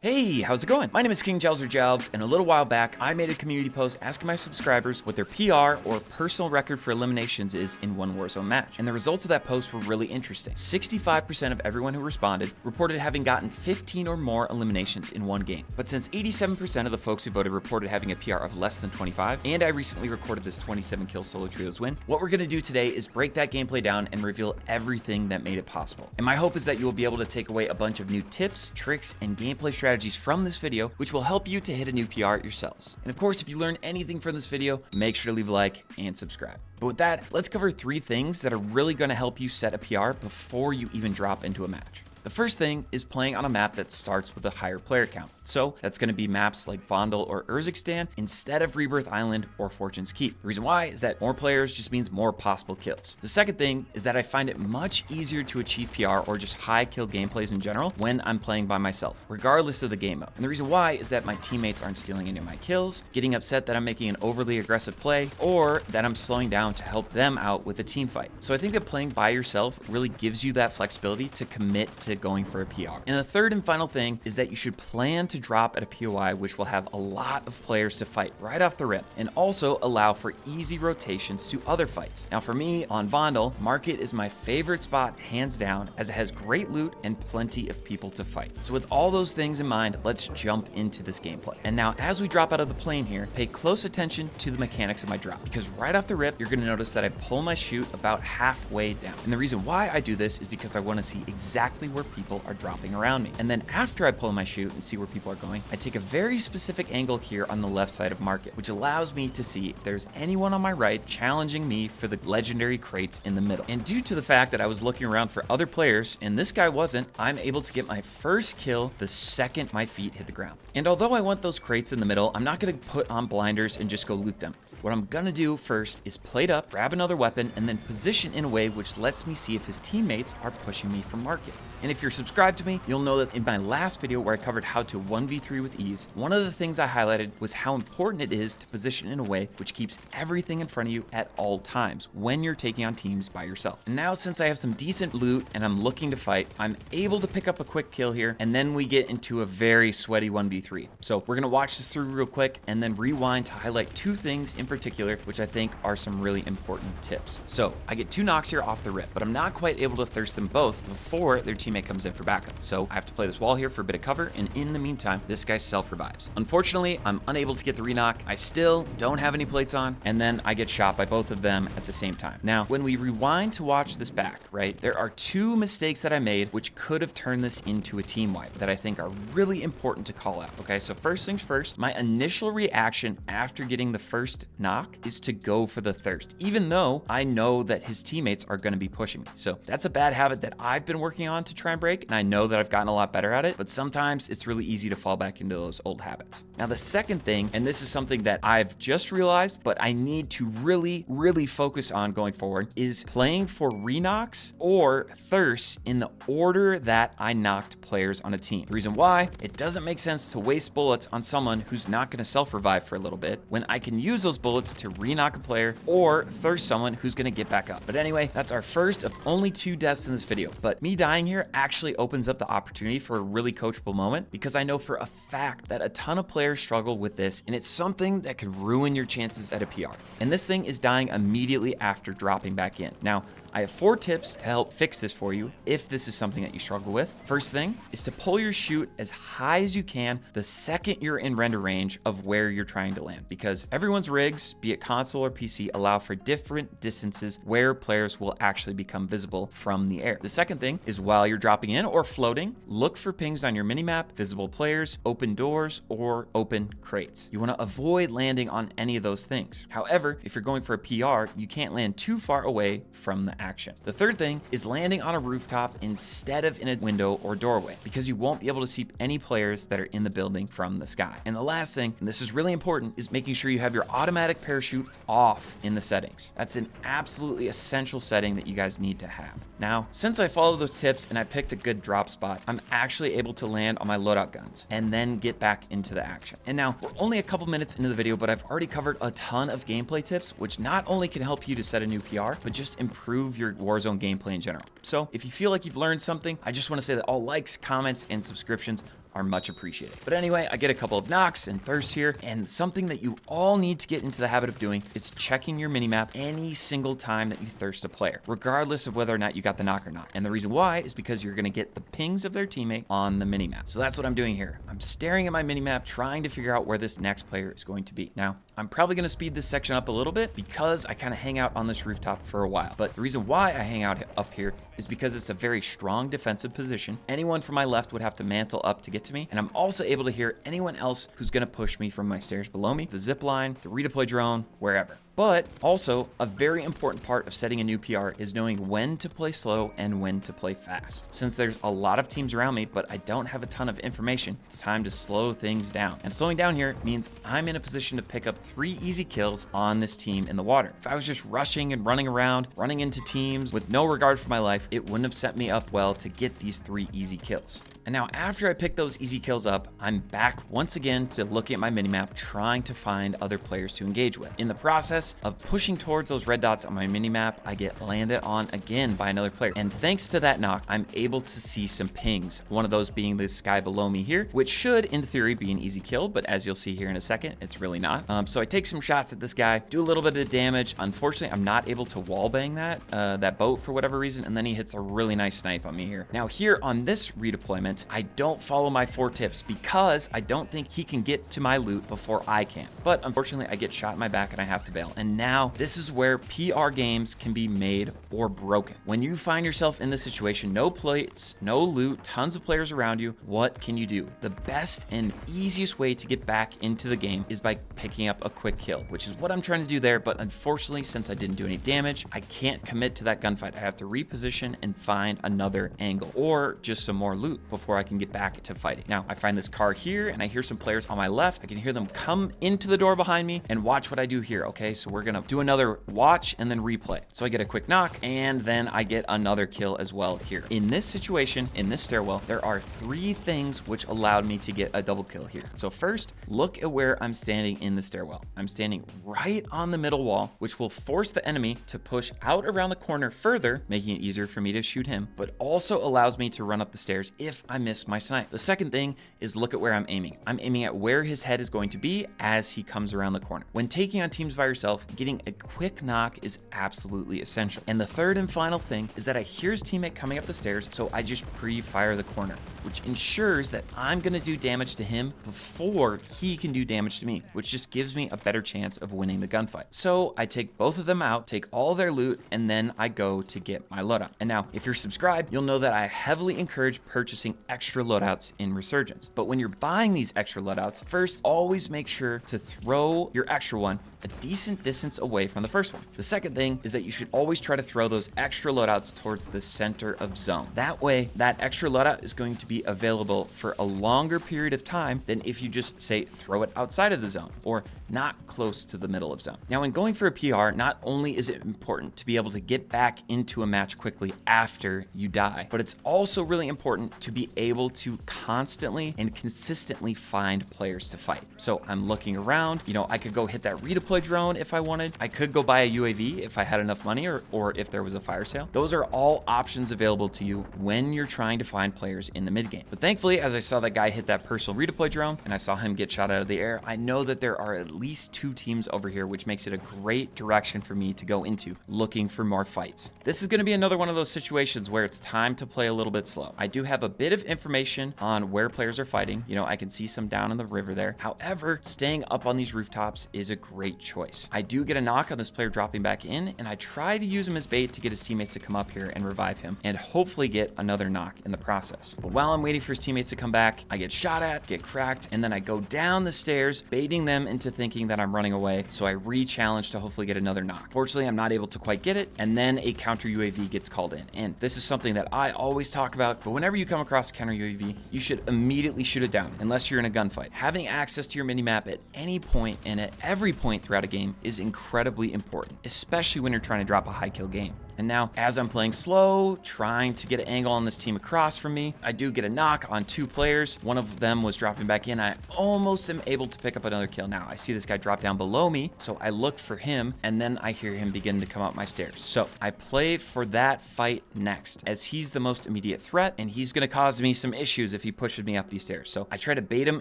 Hey, how's it going? My name is King Jobs or Jobs, and a little while back, I made a community post asking my subscribers what their PR or personal record for eliminations is in one Warzone match. And the results of that post were really interesting. 65% of everyone who responded reported having gotten 15 or more eliminations in one game. But since 87% of the folks who voted reported having a PR of less than 25, and I recently recorded this 27 kill solo trios win, what we're gonna do today is break that gameplay down and reveal everything that made it possible. And my hope is that you will be able to take away a bunch of new tips, tricks, and gameplay strategies from this video, which will help you to hit a new PR yourselves. And of course, if you learn anything from this video, make sure to leave a like and subscribe. But with that, let's cover 3 things that are really going to help you set a PR before you even drop into a match. The first thing is playing on a map that starts with a higher player count. So that's going to be maps like Vondel or Urzikstan instead of Rebirth Island or Fortune's Keep. The reason why is that more players just means more possible kills. The second thing is that I find it much easier to achieve PR or just high kill gameplays in general when I'm playing by myself, regardless of the game mode. And the reason why is that my teammates aren't stealing any of my kills, getting upset that I'm making an overly aggressive play, or that I'm slowing down to help them out with a team fight. So I think that playing by yourself really gives you that flexibility to commit to going for a PR. And the third and final thing is that you should plan to drop at a POI which will have a lot of players to fight right off the rip, and also allow for easy rotations to other fights. Now for me, on Vondel, Market is my favorite spot hands down, as it has great loot and plenty of people to fight. So with all those things in mind, let's jump into this gameplay. And now as we drop out of the plane here, pay close attention to the mechanics of my drop, because right off the rip, you're gonna notice that I pull my chute about halfway down. And the reason why I do this is because I wanna see exactly where people are dropping around me. And then after I pull my chute and see where people are going, I take a very specific angle here on the left side of Market, which allows me to see if there's anyone on my right challenging me for the legendary crates in the middle. And due to the fact that I was looking around for other players and this guy wasn't, I'm able to get my first kill the second my feet hit the ground. And although I want those crates in the middle, I'm not gonna put on blinders and just go loot them. What I'm gonna do first is plate up, grab another weapon, and then position in a way which lets me see if his teammates are pushing me from Market. And if you're subscribed to me, you'll know that in my last video where I covered how to 1v3 with ease, one of the things I highlighted was how important it is to position in a way which keeps everything in front of you at all times when you're taking on teams by yourself. And now since I have some decent loot and I'm looking to fight, I'm able to pick up a quick kill here, and then we get into a very sweaty 1v3. So we're gonna watch this through real quick and then rewind to highlight 2 things in particular, which I think are some really important tips. So I get 2 knocks here off the rip, but I'm not quite able to thirst them both before their teammate comes in for backup. So I have to play this wall here for a bit of cover, and in the meantime, this guy self-revives. Unfortunately, I'm unable to get the re-knock. I still don't have any plates on, and then I get shot by both of them at the same time. Now, when we rewind to watch this back, right, there are 2 mistakes that I made which could have turned this into a team wipe that I think are really important to call out, okay? So first things first, my initial reaction after getting the first knock is to go for the thirst, even though I know that his teammates are going to be pushing me. So that's a bad habit that I've been working on to try and break, and I know that I've gotten a lot better at it, but sometimes it's really easy to fall back into those old habits. Now the second thing, and this is something that I've just realized, but I need to really focus on going forward, is playing for re-knocks or thirsts in the order that I knocked players on a team. The reason why, it doesn't make sense to waste bullets on someone who's not going to self-revive for a little bit when I can use those bullets to re-knock a player or thirst someone who's going to get back up. But anyway, that's our first of only 2 deaths in this video. But me dying here actually opens up the opportunity for a really coachable moment, because I know for a fact that a ton of players struggle with this, and it's something that could ruin your chances at a PR. And this thing is dying immediately after dropping back in. Now, I have 4 tips to help fix this for you if this is something that you struggle with. First thing is to pull your chute as high as you can the second you're in render range of where you're trying to land, because everyone's rigs, be it console or PC, allow for different distances where players will actually become visible from the air. The second thing is while you're dropping in or floating, look for pings on your minimap, visible players, open doors, or open crates. You want to avoid landing on any of those things. However, if you're going for a PR, you can't land too far away from the action. The third thing is landing on a rooftop instead of in a window or doorway, because you won't be able to see any players that are in the building from the sky. And the last thing, and this is really important, is making sure you have your automatic parachute off in the settings. That's an absolutely essential setting that you guys need to have. Now, since I followed those tips and I picked a good drop spot, I'm actually able to land on my loadout guns and then get back into the action. And now, we're only a couple minutes into the video, but I've already covered a ton of gameplay tips, which not only can help you to set a new PR, but just improve your Warzone gameplay in general. So if you feel like you've learned something, I just want to say that all likes, comments, and subscriptions are much appreciated. But anyway, I get a couple of knocks and thirsts here, and something that you all need to get into the habit of doing is checking your minimap any single time that you thirst a player, regardless of whether or not you got the knock or not. And the reason why is because you're gonna get the pings of their teammate on the minimap. So that's what I'm doing here. I'm staring at my minimap, trying to figure out where this next player is going to be. Now, I'm probably gonna speed this section up a little bit because I kind of hang out on this rooftop for a while. But the reason why I hang out up here is because it's a very strong defensive position. Anyone from my left would have to mantle up to get to me, and I'm also able to hear anyone else who's gonna push me from my stairs below me, the zip line, the redeploy drone, wherever. But also, a very important part of setting a new PR is knowing when to play slow and when to play fast. Since there's a lot of teams around me, but I don't have a ton of information, it's time to slow things down. And slowing down here means I'm in a position to pick up 3 easy kills on this team in the water. If I was just rushing and running around, running into teams with no regard for my life, it wouldn't have set me up well to get these 3 easy kills. And now after I pick those easy kills up, I'm back once again to looking at my minimap, trying to find other players to engage with. In the process of pushing towards those red dots on my minimap, I get landed on again by another player. And thanks to that knock, I'm able to see some pings. One of those being this guy below me here, which should in theory be an easy kill, but as you'll see here in a second, it's really not. So I take some shots at this guy, do a little bit of damage. Unfortunately, I'm not able to wallbang that boat for whatever reason, and then he hits a really nice snipe on me here. Now here on this redeployment, I don't follow my 4 tips because I don't think he can get to my loot before I can. But unfortunately, I get shot in my back and I have to bail. And now this is where PR games can be made or broken. When you find yourself in this situation, no plates, no loot, tons of players around you, what can you do? The best and easiest way to get back into the game is by picking up a quick kill, which is what I'm trying to do there. But unfortunately, since I didn't do any damage, I can't commit to that gunfight. I have to reposition and find another angle or just some more loot before I can get back to fighting. Now, I find this car here and I hear some players on my left. I can hear them come into the door behind me, and watch what I do here. Okay, so we're gonna do another watch and then replay. So I get a quick knock and then I get another kill as well here. In this situation, in this stairwell, there are 3 things which allowed me to get a double kill here. So first, look at where I'm standing in the stairwell. I'm standing right on the middle wall, which will force the enemy to push out around the corner further, making it easier for me to shoot him, but also allows me to run up the stairs if I miss my snipe. The second thing is look at where I'm aiming. I'm aiming at where his head is going to be as he comes around the corner. When taking on teams by yourself, getting a quick knock is absolutely essential. And the third and final thing is that I hear his teammate coming up the stairs, so I just pre-fire the corner, which ensures that I'm gonna do damage to him before he can do damage to me, which just gives me a better chance of winning the gunfight. So I take both of them out, take all their loot, and then I go to get my loadout. And now, if you're subscribed, you'll know that I heavily encourage purchasing extra loadouts in Resurgence. But when you're buying these extra loadouts, first, always make sure to throw your extra one a decent distance away from the first one. The second thing is that you should always try to throw those extra loadouts towards the center of zone. That way, that extra loadout is going to be available for a longer period of time than if you just say throw it outside of the zone or not close to the middle of zone. Now, when going for a PR, not only is it important to be able to get back into a match quickly after you die, but it's also really important to be able to constantly and consistently find players to fight. So I'm looking around, I could go hit that redeploy drone if I wanted. I could go buy a UAV if I had enough money or if there was a fire sale. Those are all options available to you when you're trying to find players in the mid game. But thankfully, as I saw that guy hit that personal redeploy drone and I saw him get shot out of the air, I know that there are at least 2 teams over here, which makes it a great direction for me to go into looking for more fights. This is going to be another one of those situations where it's time to play a little bit slow. I do have a bit of information on where players are fighting. I can see some down in the river there. However, staying up on these rooftops is a great choice. I do get a knock on this player dropping back in, and I try to use him as bait to get his teammates to come up here and revive him and hopefully get another knock in the process. But while I'm waiting for his teammates to come back, I get shot at, get cracked, and then I go down the stairs, baiting them into thinking that I'm running away, so I re-challenge to hopefully get another knock. Fortunately, I'm not able to quite get it, and then a counter UAV gets called in. And this is something that I always talk about, but whenever you come across a counter UAV, you should immediately shoot it down, unless you're in a gunfight. Having access to your minimap at any point and at every point throughout a game is incredibly important, especially when you're trying to drop a high kill game. And now, as I'm playing slow, trying to get an angle on this team across from me, I do get a knock on 2 players. One of them was dropping back in. I almost am able to pick up another kill. Now, I see this guy drop down below me, so I look for him, and then I hear him begin to come up my stairs. So I play for that fight next, as he's the most immediate threat, and he's going to cause me some issues if he pushes me up these stairs. So I try to bait him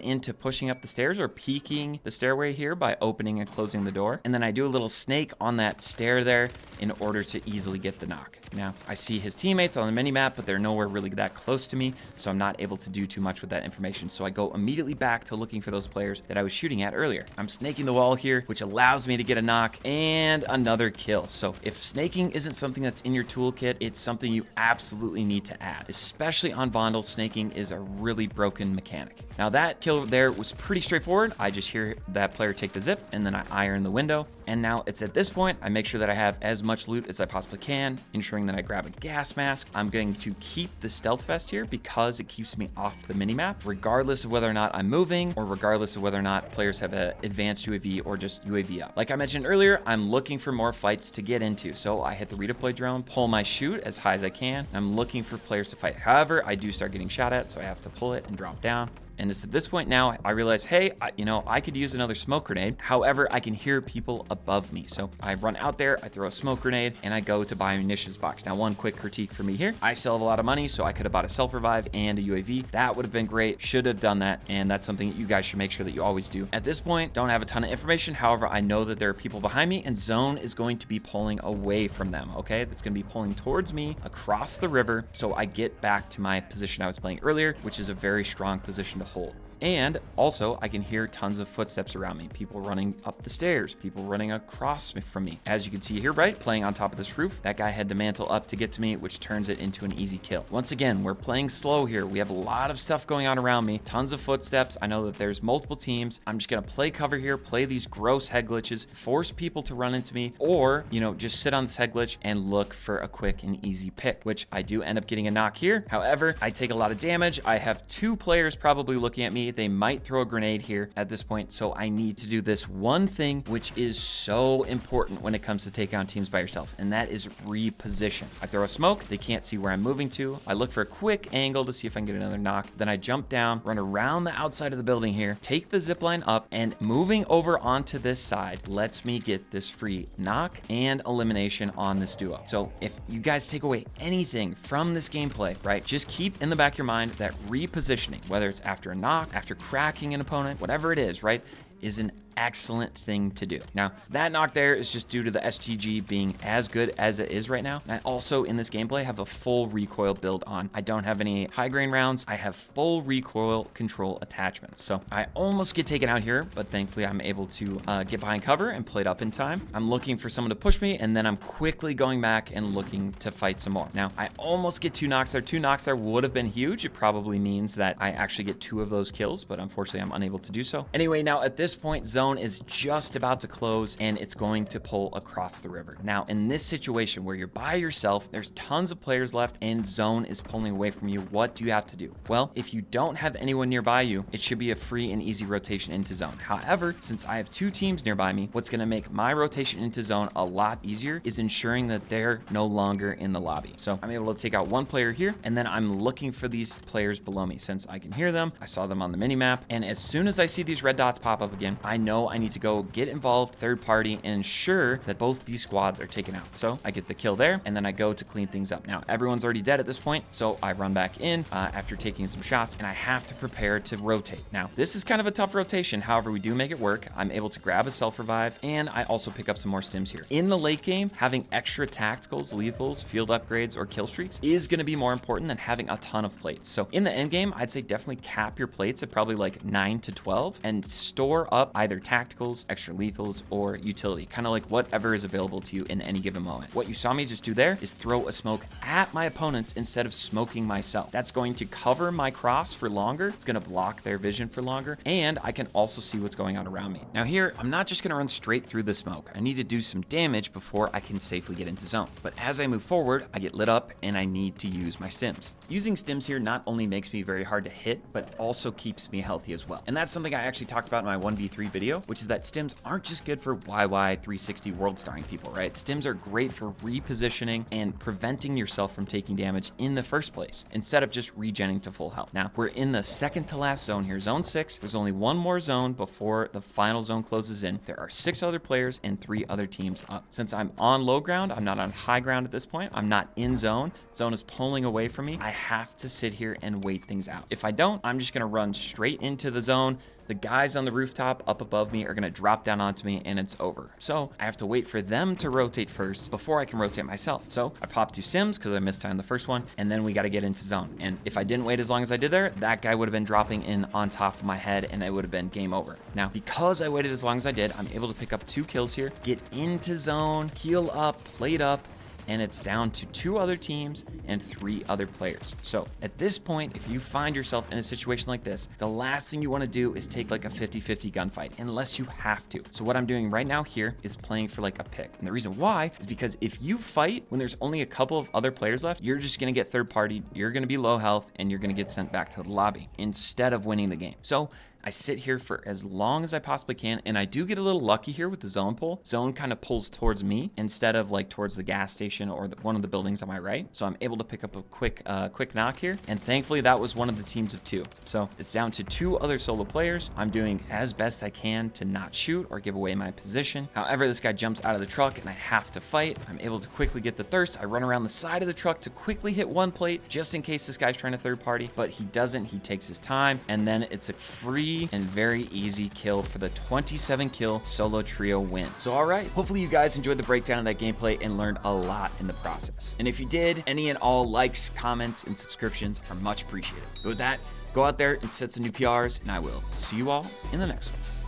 into pushing up the stairs or peeking the stairway here by opening and closing the door. And then I do a little snake on that stair there in order to easily get the knock. Now, I see his teammates on the mini-map, but they're nowhere really that close to me, so I'm not able to do too much with that information. So I go immediately back to looking for those players that I was shooting at earlier. I'm snaking the wall here, which allows me to get a knock and another kill. So if snaking isn't something that's in your toolkit, it's something you absolutely need to add. Especially on Vondel, snaking is a really broken mechanic. Now that kill there was pretty straightforward. I just hear that player take the zip, and then I iron the window. And now it's at this point, I make sure that I have as much loot as I possibly can, ensuring that I grab a gas mask. I'm going to keep the stealth vest here because it keeps me off the minimap, regardless of whether or not I'm moving or regardless of whether or not players have an advanced UAV or just UAV up. Like I mentioned earlier, I'm looking for more fights to get into. So I hit the redeploy drone, pull my chute as high as I can. I'm looking for players to fight. However, I do start getting shot at, so I have to pull it and drop down. And it's at this point now I realize, hey, I could use another smoke grenade. However, I can hear people above me. So I run out there, I throw a smoke grenade, and I go to buy a munitions box. Now, one quick critique for me here. I still have a lot of money, so I could have bought a self-revive and a UAV. That would have been great. Should have done that. And that's something that you guys should make sure that you always do. At this point, don't have a ton of information. However, I know that there are people behind me, and zone is going to be pulling away from them, okay? That's going to be pulling towards me across the river. So I get back to my position I was playing earlier, which is a very strong position to hold. And also, I can hear tons of footsteps around me. People running up the stairs, people running across from me. As you can see here, right, playing on top of this roof, that guy had to mantle up to get to me, which turns it into an easy kill. Once again, we're playing slow here. We have a lot of stuff going on around me, tons of footsteps. I know that there's multiple teams. I'm just gonna play cover here, play these gross head glitches, force people to run into me, or, just sit on this head glitch and look for a quick and easy pick, which I do end up getting a knock here. However, I take a lot of damage. I have 2 players probably looking at me. They might throw a grenade here at this point, so I need to do this one thing, which is so important when it comes to take on teams by yourself, and that is reposition. I throw a smoke, they can't see where I'm moving to. I look for a quick angle to see if I can get another knock. Then I jump down, run around the outside of the building here, take the zip line up, and moving over onto this side lets me get this free knock and elimination on this duo. So if you guys take away anything from this gameplay, right, just keep in the back of your mind that repositioning, whether it's after a knock, after cracking an opponent, whatever it is, right, is an excellent thing to do. Now, that knock there is just due to the STG being as good as it is right now. And I also, in this gameplay, have a full recoil build on. I don't have any high grain rounds. I have full recoil control attachments. So I almost get taken out here, but thankfully I'm able to get behind cover and play it up in time. I'm looking for someone to push me, and then I'm quickly going back and looking to fight some more. Now, I almost get 2 knocks there. 2 knocks there would have been huge. It probably means that I actually get 2 of those kills, but unfortunately I'm unable to do so. Anyway, now at this point, zone is just about to close, and it's going to pull across the river. Now, in this situation where you're by yourself, there's tons of players left, and zone is pulling away from you. What do you have to do? Well, if you don't have anyone nearby you, it should be a free and easy rotation into zone. However, since I have 2 teams nearby me, what's going to make my rotation into zone a lot easier is ensuring that they're no longer in the lobby. So I'm able to take out 1 player here, and then I'm looking for these players below me. Since I can hear them, I saw them on the mini map, and as soon as I see these red dots pop up again, I know I need to go get involved, third party, and ensure that both these squads are taken out. So I get the kill there, and then I go to clean things up. Now, everyone's already dead at this point, so I run back in after taking some shots, and I have to prepare to rotate. Now, this is kind of a tough rotation. However, we do make it work. I'm able to grab a self-revive, and I also pick up some more stims here. In the late game, having extra tacticals, lethals, field upgrades, or kill streaks is going to be more important than having a ton of plates. So in the end game, I'd say definitely cap your plates at probably like 9 to 12 and store up either tacticals, extra lethals, or utility, kind of like whatever is available to you in any given moment. What you saw me just do there is throw a smoke at my opponents instead of smoking myself. That's going to cover my cross for longer. It's going to block their vision for longer, and I can also see what's going on around me. Now here, I'm not just going to run straight through the smoke. I need to do some damage before I can safely get into zone. But as I move forward, I get lit up, and I need to use my stims. Using stims here not only makes me very hard to hit, but also keeps me healthy as well. And that's something I actually talked about in my 1v3 video, which is that stims aren't just good for YY 360 world starring people, right? Stims are great for repositioning and preventing yourself from taking damage in the first place, instead of just regenning to full health. Now, we're in the second to last zone here, zone 6. There's only one more zone before the final zone closes in. There are 6 other players and 3 other teams up. Since I'm on low ground, I'm not on high ground at this point. I'm not in zone. Zone is pulling away from me. I have to sit here and wait things out. If I don't, I'm just gonna run straight into the zone. The guys on the rooftop up above me are gonna drop down onto me and it's over. So I have to wait for them to rotate first before I can rotate myself. So I pop 2 sims because I missed time the first one, and then we gotta get into zone. And if I didn't wait as long as I did there, that guy would have been dropping in on top of my head and it would have been game over. Now, because I waited as long as I did, I'm able to pick up 2 kills here, get into zone, heal up, plate up, and it's down to 2 other teams and 3 other players. So at this point, if you find yourself in a situation like this, the last thing you want to do is take like a 50-50 gunfight, unless you have to. So what I'm doing right now here is playing for like a pick. And the reason why is because if you fight when there's only a couple of other players left, you're just going to get third partied, you're going to be low health, and you're going to get sent back to the lobby instead of winning the game. So I sit here for as long as I possibly can, and I do get a little lucky here with the zone pull. Zone kind of pulls towards me instead of like towards the gas station or one of the buildings on my right. So I'm able to pick up a quick knock here, and thankfully that was one of the teams of 2. So it's down to 2 other solo players. I'm doing as best I can to not shoot or give away my position. However, this guy jumps out of the truck and I have to fight. I'm able to quickly get the thirst. I run around the side of the truck to quickly hit 1 plate just in case this guy's trying to third party, but he doesn't. He takes his time, and then it's a free and very easy kill for the 27 kill solo trio win. So all right, hopefully you guys enjoyed the breakdown of that gameplay and learned a lot in the process. And if you did, any and all likes, comments, and subscriptions are much appreciated. But with that, go out there and set some new PRs, and I will see you all in the next one.